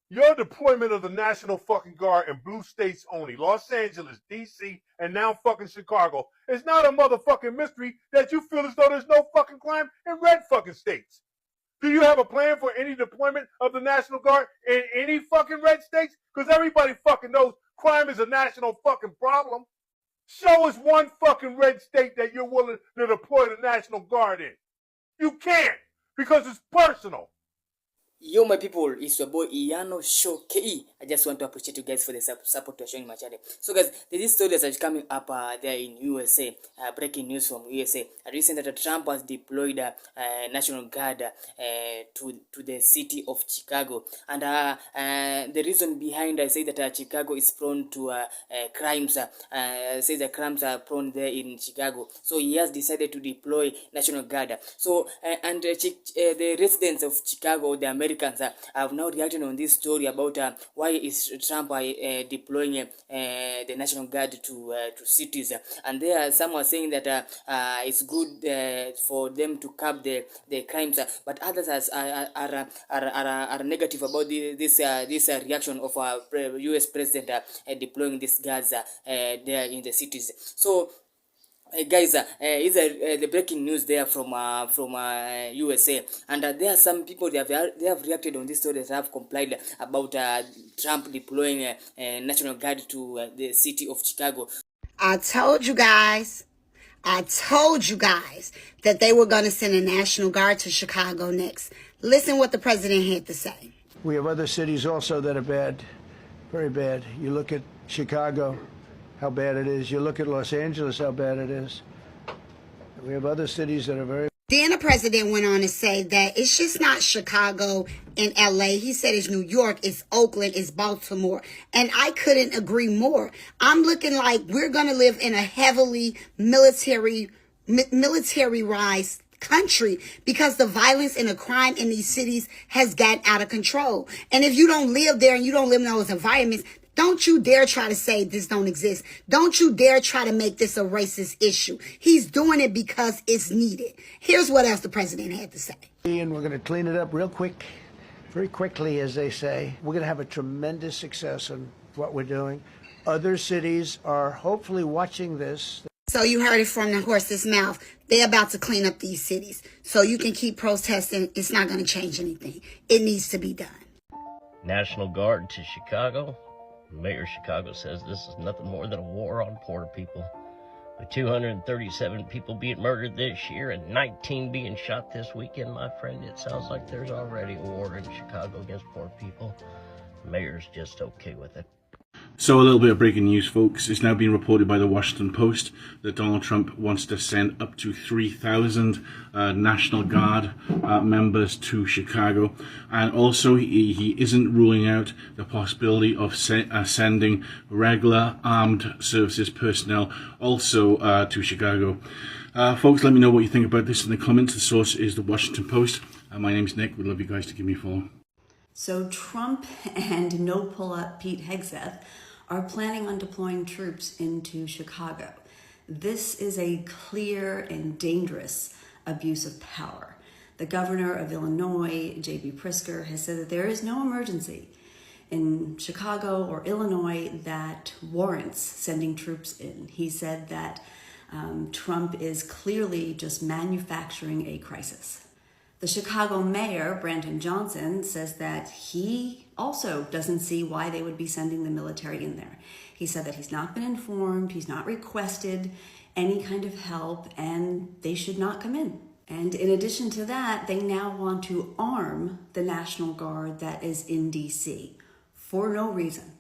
Your deployment of the National fucking Guard in blue states only, Los Angeles, DC, and now fucking Chicago, is not a motherfucking mystery that you feel as though there's no fucking crime in red fucking states. Do you have a plan for any deployment of the National Guard in any fucking red states? Because everybody fucking knows crime is a national fucking problem. Show us one fucking red state that you're willing to deploy the National Guard in. You can't, because it's personal. Yo, my people, it's your boy Iyano Show KE. I just want to appreciate you guys for the support you're showing my channel. So, guys, there's this story that's coming up there in USA. Breaking news from USA. Recently, that Trump has deployed National Guard to the city of Chicago, and the reason behind I say that Chicago is prone to crimes. Say the crimes are prone there in Chicago, so he has decided to deploy National Guard. So, the residents of Chicago, the Americans, have now reacted on this story about why is Trump deploying the National Guard to cities, and there some are saying that it's good for them to curb the crimes, but others are negative about this reaction of U.S. president deploying these guards there in the cities. So, guys, is the breaking news there from USA, and there are some people they have reacted on this story that have complained about Trump deploying National Guard to the city of Chicago. I told you guys that they were going to send a National Guard to Chicago next. Listen what the president had to say. We have other cities also that are bad, very bad. You look at Chicago, how bad it is. You look at Los Angeles, how bad it is. We have other cities that are very. Then the president went on to say that it's just not Chicago and LA. He said it's New York, it's Oakland, it's Baltimore. And I couldn't agree more. I'm looking like we're going to live in a heavily militarized country because the violence and the crime in these cities has gotten out of control. And if you don't live there and you don't live in those environments, don't you dare try to say this don't exist. Don't you dare try to make this a racist issue. He's doing it because it's needed. Here's what else the president had to say. And we're going to clean it up real quick, very quickly, as they say. We're going to have a tremendous success in what we're doing. Other cities are hopefully watching this. So you heard it from the horse's mouth. They're about to clean up these cities. So you can keep protesting. It's not going to change anything. It needs to be done. National Guard to Chicago. Mayor of Chicago says this is nothing more than a war on poor people. With 237 people being murdered this year and 19 being shot this weekend, my friend, it sounds like there's already a war in Chicago against poor people. The mayor's just okay with it. So a little bit of breaking news, folks. It's now been reported by the Washington Post that Donald Trump wants to send up to 3,000 National Guard members to Chicago. And also he isn't ruling out the possibility of sending regular armed services personnel also to Chicago. Folks, let me know what you think about this in the comments. The source is the Washington Post. My name's Nick. We'd love you guys to give me a follow. So Trump and no pull-up Pete Hegseth are planning on deploying troops into Chicago. This is a clear and dangerous abuse of power. The governor of Illinois, J.B. Pritzker, has said that there is no emergency in Chicago or Illinois that warrants sending troops in. He said that Trump is clearly just manufacturing a crisis. The Chicago mayor, Brandon Johnson, says that he also doesn't see why they would be sending the military in there. He said that he's not been informed, he's not requested any kind of help, and they should not come in. And in addition to that, they now want to arm the National Guard that is in DC for no reason.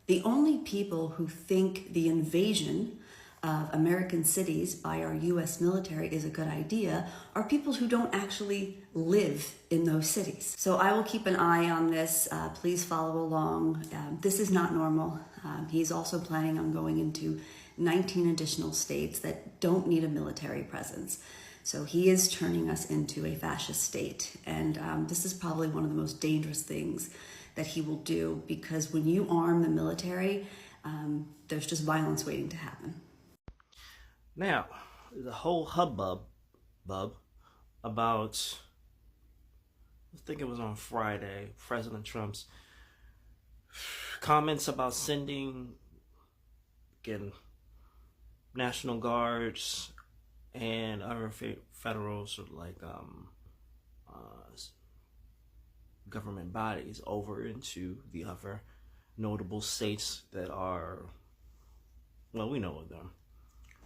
The only people who think the invasion of American cities by our U.S. military is a good idea are people who don't actually live in those cities. So I will keep an eye on this. Please follow along. This is not normal. He's also planning on going into 19 additional states that don't need a military presence. So he is turning us into a fascist state. And this is probably one of the most dangerous things that he will do, because when you arm the military, there's just violence waiting to happen. Now, the whole hubbub about, I think it was on Friday, President Trump's comments about sending, again, National Guards and other federal sort of like government bodies over into the other notable states that are, well, we know of them.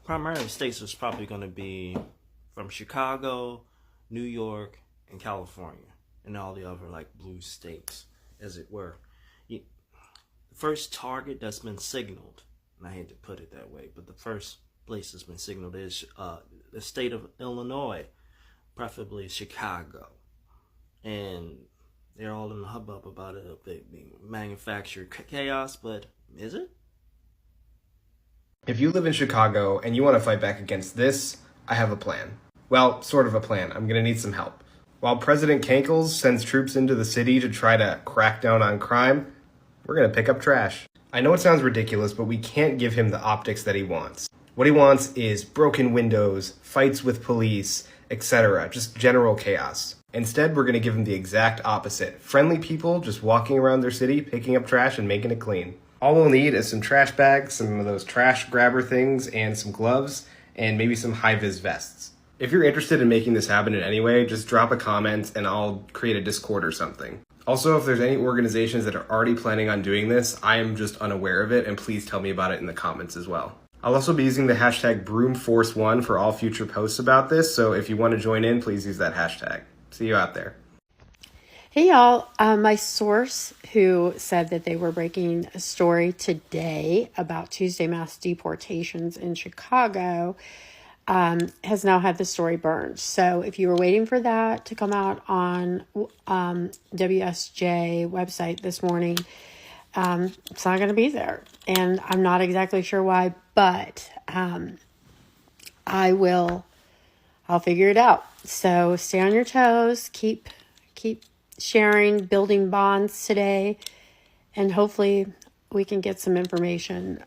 Primary states is probably going to be from Chicago, New York, and California, and all the other like blue states, as it were. The first target that's been signaled, and I hate to put it that way, but the first place that's been signaled is the state of Illinois, preferably Chicago. And they're all in the hubbub about it being manufactured chaos, but is it? If you live in Chicago and you want to fight back against this, I have a plan. Well, sort of a plan. I'm going to need some help. While President Kankles sends troops into the city to try to crack down on crime, we're going to pick up trash. I know it sounds ridiculous, but we can't give him the optics that he wants. What he wants is broken windows, fights with police, etc. Just general chaos. Instead, we're going to give him the exact opposite. Friendly people just walking around their city, picking up trash and making it clean. All we'll need is some trash bags, some of those trash grabber things, and some gloves, and maybe some high-vis vests. If you're interested in making this happen in any way, just drop a comment and I'll create a Discord or something. Also, if there's any organizations that are already planning on doing this, I am just unaware of it, and please tell me about it in the comments as well. I'll also be using the hashtag BroomForce1 for all future posts about this, so if you want to join in, please use that hashtag. See you out there. Hey y'all, my source who said that they were breaking a story today about Tuesday mass deportations in Chicago has now had the story burned. So if you were waiting for that to come out on WSJ website this morning, it's not going to be there. And I'm not exactly sure why, but I'll figure it out. So stay on your toes, keep sharing, building bonds today, and hopefully we can get some information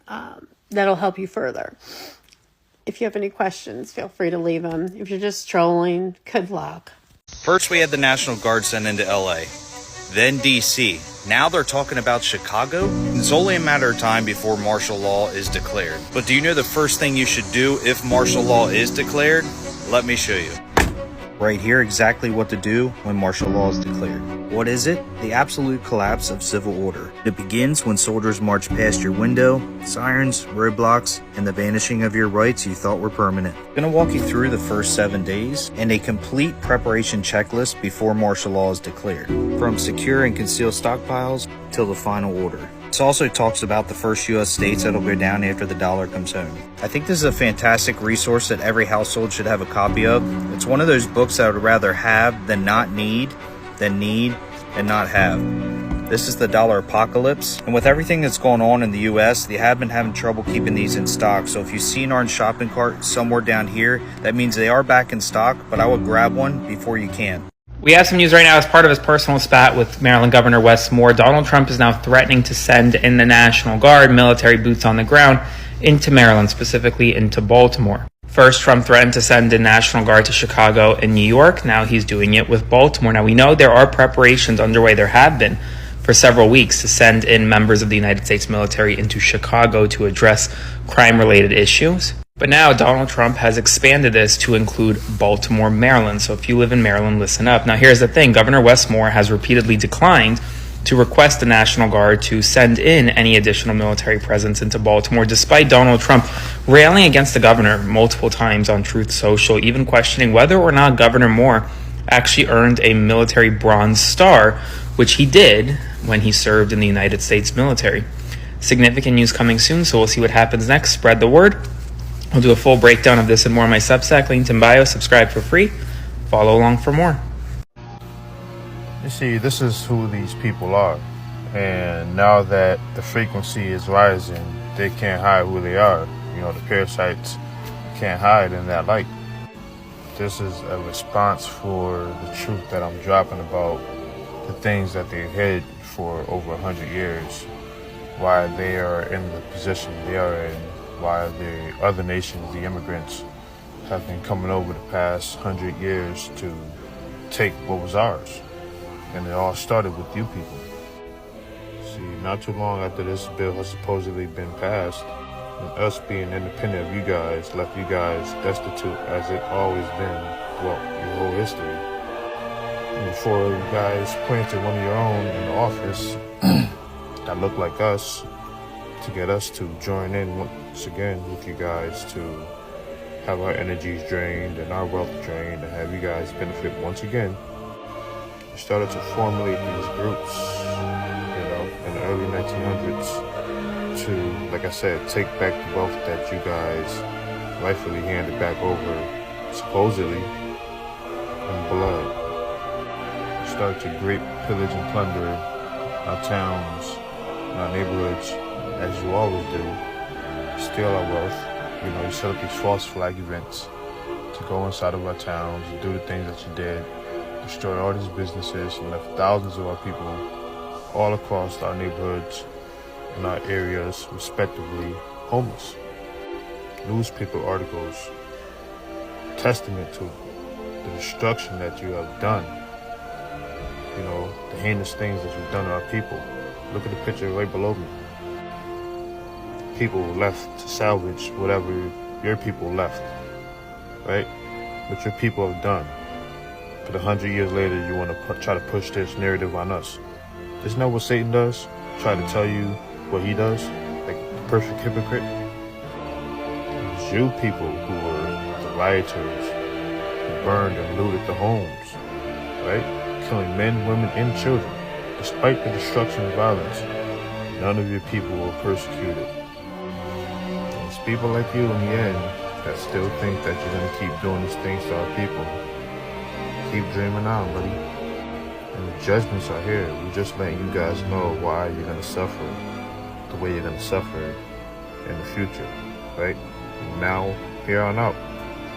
that'll help you further. If you have any questions, feel free to leave them. If you're just trolling, good luck. First, we had the National Guard sent into LA, then DC. Now they're talking about Chicago. It's only a matter of time before martial law is declared. But do you know the first thing you should do if martial law is declared? Let me show you. Right here, exactly what to do when martial law is declared. What is it? The absolute collapse of civil order. It begins when soldiers march past your window, sirens, roadblocks, and the vanishing of your rights you thought were permanent. I'm going to walk you through the first 7 days and a complete preparation checklist before martial law is declared, from secure and conceal stockpiles till the final order. This also talks about the first U.S. states that'll go down after the dollar comes home. I think this is a fantastic resource that every household should have a copy of. It's one of those books that I would rather have than not need, than need and not have. This is the dollar apocalypse, and with everything that's going on in the U.S., they have been having trouble keeping these in stock. So if you see an orange shopping cart somewhere down here, that means they are back in stock, but I would grab one before you can. We have some news right now. As part of his personal spat with Maryland Governor Wes Moore, Donald Trump is now threatening to send in the National Guard, military boots on the ground, into Maryland, specifically into Baltimore. First, Trump threatened to send in National Guard to Chicago and New York. Now he's doing it with Baltimore. Now we know there are preparations underway. There have been for several weeks to send in members of the United States military into Chicago to address crime-related issues. But now Donald Trump has expanded this to include Baltimore, Maryland. So if you live in Maryland, listen up. Now here's the thing. Governor Wes Moore has repeatedly declined to request the National Guard to send in any additional military presence into Baltimore, despite Donald Trump railing against the governor multiple times on Truth Social, even questioning whether or not Governor Moore actually earned a military Bronze Star, which he did when he served in the United States military. Significant news coming soon, so we'll see what happens next. Spread the word. I'll do a full breakdown of this and more on my Substack, linked in bio. Subscribe for free. Follow along for more. You see, this is who these people are. And now that the frequency is rising, they can't hide who they are. You know, the parasites can't hide in that light. This is a response for the truth that I'm dropping about the things that they hid for over 100 years, why they are in the position they are in, why the other nations, the immigrants, have been coming over the past 100 years to take what was ours. And it all started with you people. See, not too long after this bill has supposedly been passed, and us being independent of you guys left you guys destitute as it always been, well, your whole history. And before you guys planted one of your own in the office that looked like us, to get us to join in once again with you guys to have our energies drained and our wealth drained and have you guys benefit once again. We started to formulate these groups, in the early 1900s to, like I said, take back the wealth that you guys rightfully handed back over, supposedly, in blood. We started to rape, pillage, and plunder our towns and our neighborhoods, as you always do, steal our wealth. You set up these false flag events to go inside of our towns and do the things that you did, destroy all these businesses, and left thousands of our people all across our neighborhoods and our areas, respectively, homeless. Newspaper articles, testament to the destruction that you have done. The heinous things that you've done to our people. Look at the picture right below me. People left to salvage whatever your people left, right? What your people have done. But 100 years later, you want to try to push this narrative on us. Isn't that what Satan does? Try to tell you what he does? Like the perfect hypocrite? It was you people who were the rioters, who burned and looted the homes, right? Killing men, women, and children. Despite the destruction and violence, none of your people were persecuted. It's people like you in the end that still think that you're going to keep doing these things to our people. Keep dreaming on, buddy. And the judgments are here. We're just letting you guys know why you're going to suffer the way you're going to suffer in the future, right? Now, here on out,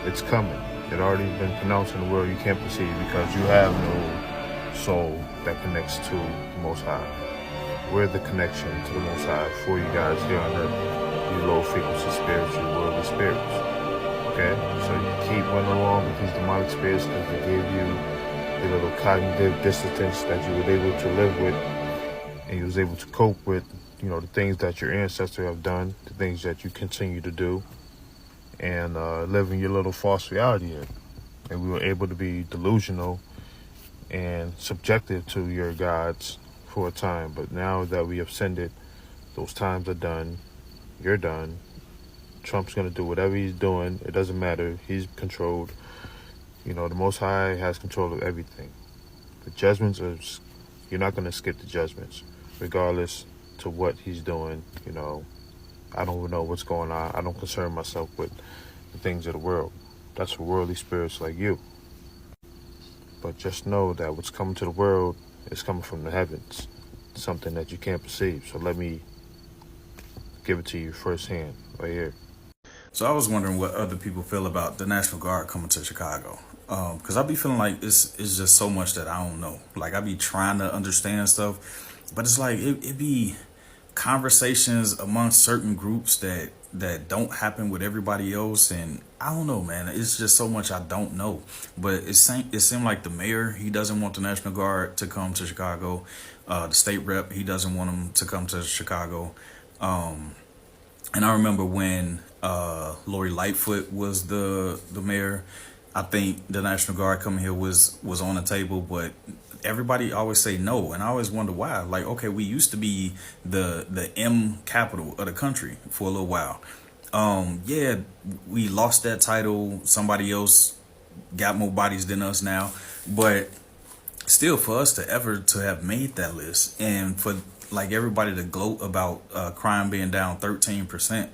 it's coming. It already been pronounced in the world you can't perceive because you have no soul that connects to the Most High. We're the connection to the Most High for you guys here on earth, you low frequency spiritual worldly spirits. Okay? So you keep running along with these demonic spirits because they gave you the little cognitive dissonance that you were able to live with, and you was able to cope with, the things that your ancestors have done, the things that you continue to do, and living your little false reality here. And we were able to be delusional and subjective to your gods for a time. But now that we have ascended, those times are done. You're done. Trump's going to do whatever he's doing. It doesn't matter. He's controlled. The Most High has control of everything. The judgments are, you're not going to skip the judgments, regardless to what he's doing. I don't know what's going on. I don't concern myself with the things of the world. That's for worldly spirits like you. But just know that what's coming to the world is coming from the heavens, something that you can't perceive. So let me give it to you firsthand, right here. So I was wondering what other people feel about the National Guard coming to Chicago. Because I be feeling like it's just so much that I don't know. Like I be trying to understand stuff, but it's like it be conversations amongst certain groups that don't happen with everybody else, and I don't know, man. It's just so much I don't know. But it seemed like the mayor, he doesn't want the National Guard to come to Chicago. The state rep, he doesn't want them to come to Chicago. And I remember when Lori Lightfoot was the mayor, I think the National Guard coming here was on the table, but everybody always say no, and I always wonder why. Like, okay, we used to be the M capital of the country for a little while. Yeah, we lost that title. Somebody else got more bodies than us now, but still, for us to have made that list, and for like everybody to gloat about crime being down 13%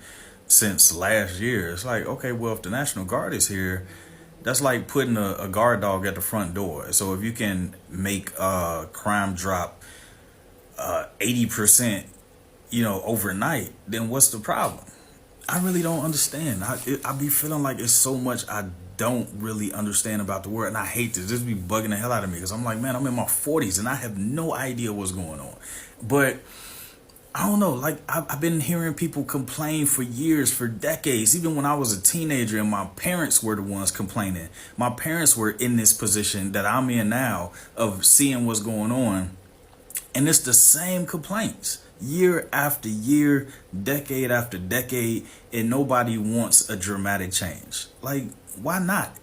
since last year, it's like, okay, well, if the National Guard is here, that's like putting a guard dog at the front door. So if you can make crime drop 80%, overnight, then what's the problem? I really don't understand. I be feeling like it's so much I don't really understand about the world, and I hate this. This be bugging the hell out of me because I'm like, man, I'm in my 40s and I have no idea what's going on. But I don't know, like I've been hearing people complain for years, for decades, even when I was a teenager and my parents were the ones complaining. My parents were in this position that I'm in now of seeing what's going on. And it's the same complaints. year after year, decade after decade, and nobody wants a dramatic change. Like, why not?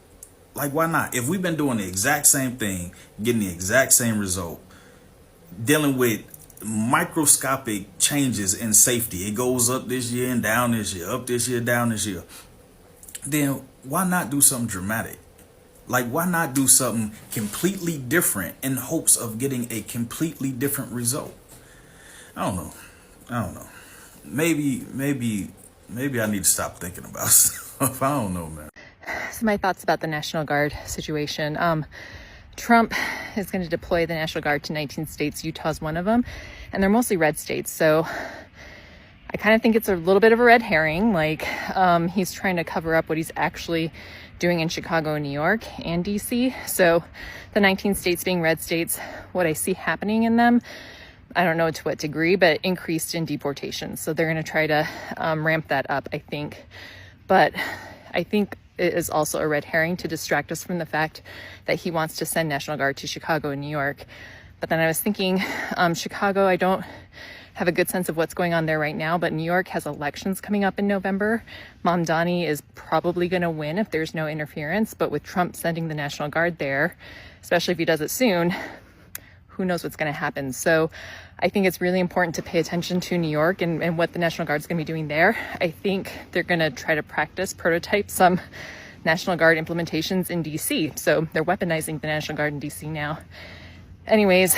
Like, why not? If we've been doing the exact same thing, getting the exact same result, dealing with microscopic changes in safety, it goes up this year and down this year, up this year, down this year, then why not do something dramatic? Like, why not do something completely different in hopes of getting a completely different result? I don't know. Maybe I need to stop thinking about stuff. I don't know, man. So my thoughts about the National Guard situation. Trump is going to deploy the National Guard to 19 states. Utah's one of them, and they're mostly red states. So I kind of think it's a little bit of a red herring. Like, he's trying to cover up what he's actually doing in Chicago, New York, and DC. So the 19 states being red states, what I see happening in them, I don't know to what degree, but increased in deportations. So they're going to try to ramp that up, I think. But I think it is also a red herring to distract us from the fact that he wants to send National Guard to Chicago and New York. But then I was thinking, Chicago, I don't have a good sense of what's going on there right now, but New York has elections coming up in November. Mamdani is probably going to win if there's no interference, but with Trump sending the National Guard there, especially if he does it soon, who knows what's going to happen. So I think it's really important to pay attention to New York and what the National Guard is going to be doing there. I think they're going to try to prototype some National Guard implementations in DC. So they're weaponizing the National Guard in DC now. Anyways,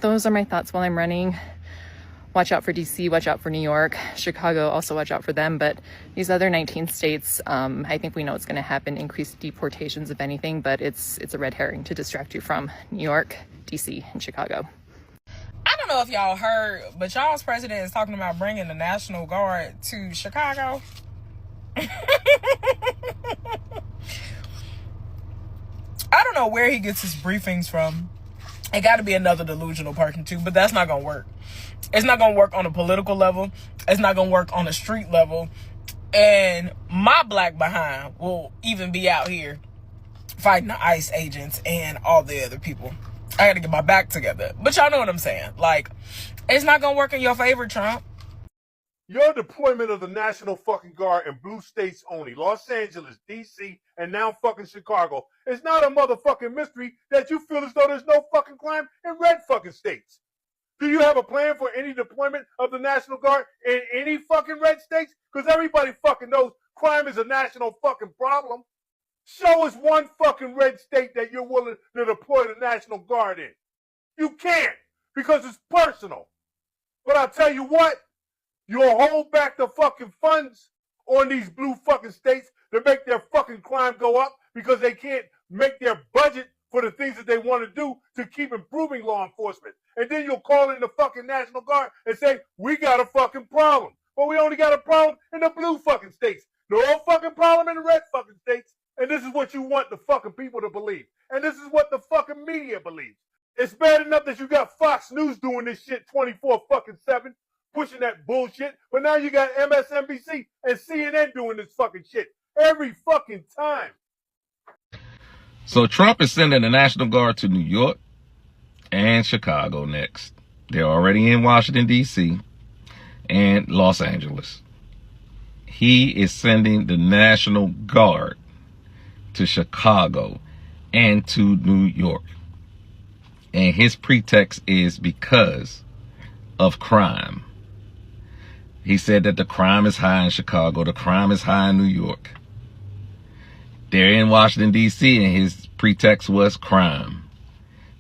those are my thoughts while I'm running. Watch out for DC, watch out for New York, Chicago, also watch out for them. But these other 19 states, I think we know what's going to happen, increased deportations if anything, but it's a red herring to distract you from New York, DC, and Chicago. I don't know if y'all heard, but y'all's president is talking about bringing the National Guard to Chicago. I don't know where he gets his briefings from. It got to be another delusional person too, but that's not going to work. It's not going to work on a political level. It's not going to work on a street level. And my black behind will even be out here fighting the ICE agents and all the other people. I got to get my back together. But y'all know what I'm saying. Like, it's not going to work in your favor, Trump. Your deployment of the National fucking Guard in blue states only, Los Angeles, DC, and now fucking Chicago, is not a motherfucking mystery that you feel as though there's no fucking crime in red fucking states. Do you have a plan for any deployment of the National Guard in any fucking red states? Because everybody fucking knows crime is a national fucking problem. Show us one fucking red state that you're willing to deploy the National Guard in. You can't, because it's personal. But I'll tell you what, you'll hold back the fucking funds on these blue fucking states to make their fucking crime go up because they can't make their budget for the things that they want to do to keep improving law enforcement. And then you'll call in the fucking National Guard and say, we got a fucking problem. But we only got a problem in the blue fucking states. No fucking problem in the red fucking states. And this is what you want the fucking people to believe. And this is what the fucking media believes. It's bad enough that you got Fox News doing this shit 24/7, pushing that bullshit. But now you got MSNBC and CNN doing this fucking shit every fucking time. So Trump is sending the National Guard to New York and Chicago next. They're already in Washington, D.C. and Los Angeles. He is sending the National Guard to Chicago and to New York. And his pretext is because of crime. He said that the crime is high in Chicago, the crime is high in New York. They're in Washington, D.C., and his pretext was crime.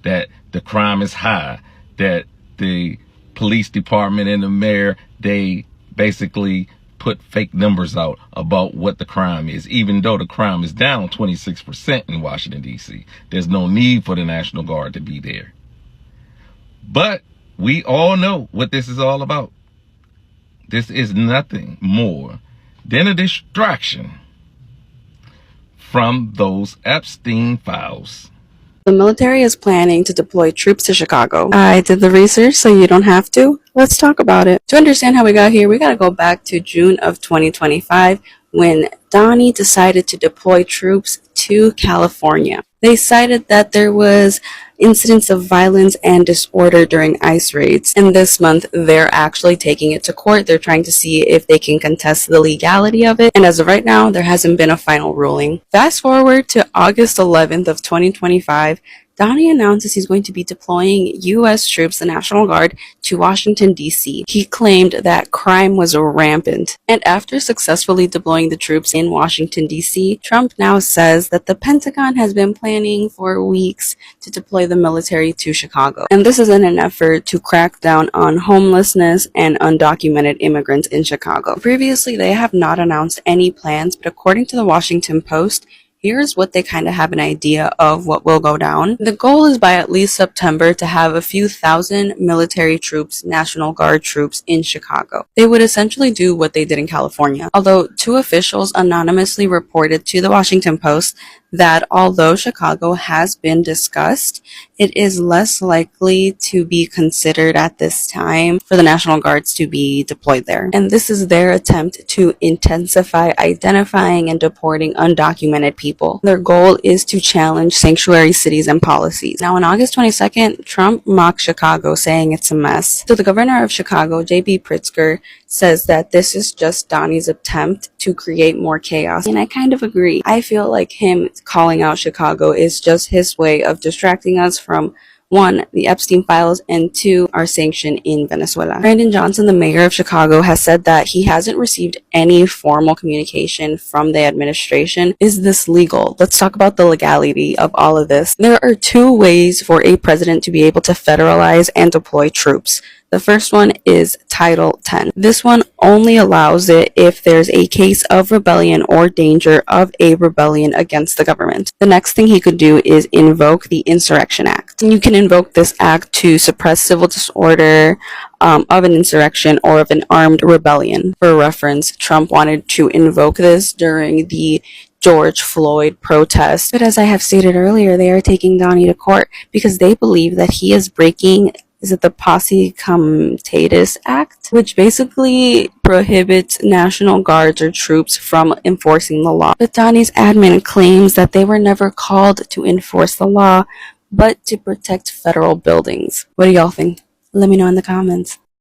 That the crime is high, that the police department and the mayor, they basically put fake numbers out about what the crime is, even though the crime is down 26% in Washington, D.C. There's no need for the National Guard to be there. But we all know what this is all about. This is nothing more than a distraction from those Epstein files. The military is planning to deploy troops to Chicago. I did the research so you don't have to. Let's talk about it. To understand how we got here, we got to go back to June of 2025 when Donnie decided to deploy troops to California. They cited that there was incidents of violence and disorder during ICE raids. And this month, they're actually taking it to court. They're trying to see if they can contest the legality of it. And as of right now, there hasn't been a final ruling. Fast forward to August 11th of 2025, Donnie announces he's going to be deploying U.S. troops, the National Guard, to Washington, D.C. He claimed that crime was rampant. And after successfully deploying the troops in Washington, D.C., Trump now says that the Pentagon has been planning for weeks to deploy the military to Chicago. And this is in an effort to crack down on homelessness and undocumented immigrants in Chicago. Previously, they have not announced any plans, but according to the Washington Post, here's what they kind of have an idea of what will go down. The goal is by at least September to have a few thousand military troops, National Guard troops in Chicago. They would essentially do what they did in California. Although two officials anonymously reported to the Washington Post that although Chicago has been discussed, it is less likely to be considered at this time for the National Guards to be deployed there. And this is their attempt to intensify identifying and deporting undocumented people. Their goal is to challenge sanctuary cities and policies. Now, on August 22nd, Trump mocked Chicago, saying it's a mess. So the governor of Chicago, J.B. Pritzker, says that this is just Donnie's attempt to create more chaos. And I kind of agree. I feel like him calling out Chicago is just his way of distracting us from, one, the Epstein files, and two, our sanction in Venezuela. Brandon Johnson, the mayor of Chicago, has said that he hasn't received any formal communication from the administration. Is this legal? Let's talk about the legality of all of this. There are two ways for a president to be able to federalize and deploy troops. The first one is Title 10. This one only allows it if there's a case of rebellion or danger of a rebellion against the government. The next thing he could do is invoke the Insurrection Act. You can invoke this act to suppress civil disorder of an insurrection or of an armed rebellion. For reference, Trump wanted to invoke this during the George Floyd protest. But as I have stated earlier, they are taking Donnie to court because they believe that he is breaking the Posse Comitatus Act, which basically prohibits National Guards or troops from enforcing the law. But Donnie's admin claims that they were never called to enforce the law, but to protect federal buildings. What do y'all think? Let me know in the comments.